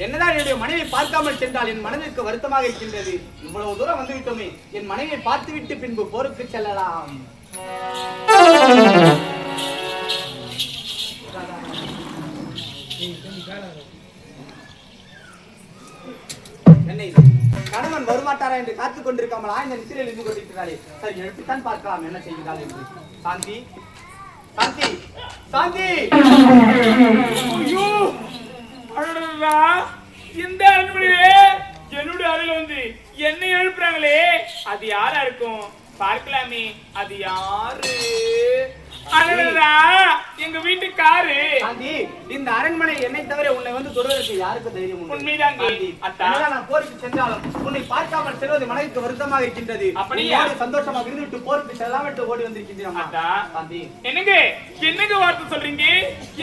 என்னதான் என்னுடைய மனைவியை பார்க்காமல் சென்றால் என் மனதிற்கு வருத்தமாக இருக்கின்றது. இவ்வளவு தூரம் வந்து விட்டோமே, என் மனைவியை பார்த்துவிட்டு பின்பு போருக்கு செல்லலாம். என்னை கணவன் வருமாட்டாரா என்று காத்துக் கொண்டிருக்காமலா இந்த நிச்சயில் இருந்து கொண்டிருக்கிறாரே. சரி, எழுப்பித்தான் பார்க்கலாம் என்ன செய்கிறாள் என்று. சாந்தி, சாந்தி, சாந்தி! இந்த அரண்மனையிலே என்னுடைய அறையில் வந்து என்னை எழுப்புறாங்களே, அது யாரா இருக்கும்? பார்க்கலாமே, அது யாரு? எங்க வீட்டுக்காரு. இந்த அரண்மனை என்னை தவிர உன்னை வந்து தொடுவதற்கு யாருக்கு தைரியம் உண்டு? உண்மைதாங்க. நான் போருக்கு சென்றாலும் உன்னை பார்க்காமல் செல்வது மனதிற்கு வருத்தமாக இருக்கின்றது. அப்படியே சந்தோஷமாக இருந்துட்டு போருக்கு செல்லாம ஓடி வந்திருக்கின்றேன். என்னங்க என்னங்க வார்த்தை சொல்றீங்க?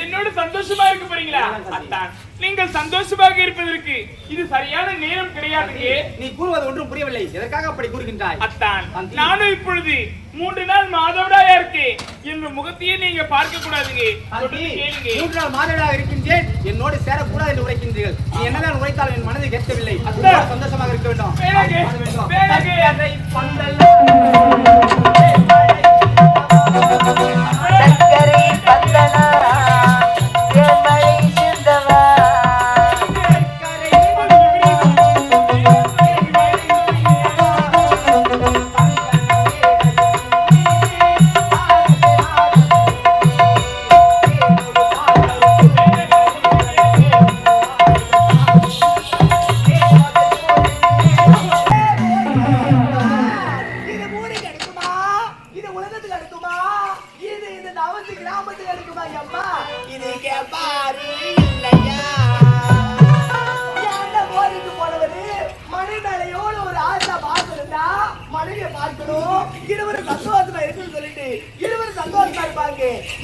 என்னோட சந்தோஷமா இருக்க போறீங்களா? அத்தான், நீங்கள் சந்தோஷமாக இருப்பதற்கு இது சரியான நேரம் கிடையாதுங்க. நீ கூறுவது ஒன்றும் புரியவில்லை. எதற்காக அப்படி கூறுகின்றாய்? அத்தான், நானும் இப்பொழுது 3 நாள் மாதவிடாயா இருக்கு. என் முகத்தையே நீங்க பார்க்க கூடாதுங்க. 3 நாள் மாதவிடாக இருக்கின்றேன், என்னோடு சேரக்கூடாது என்று உரைக்கின்றீர்கள். நீ என்னதான் உரைத்தாலும் என் மனதை கேட்கவில்லை. சந்தோஷமாக இருக்க வேண்டும்.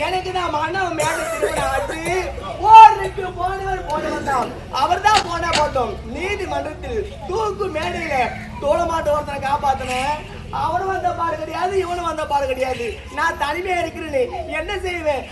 எனக்கு நான் மன்னவன் மேல அவர் தான் போனா போட்டோம். நீதிமன்றத்தில் தூக்கு மேடையில தோளமாட்ட ஒருத்தனை காப்பாத்தினேன். அவனும் வந்த பாடு கிடையாது, இவனும் வந்த பாடு கிடையாது. நான் தனிமையா இருக்கிறேன்னு என்ன செய்வேன்?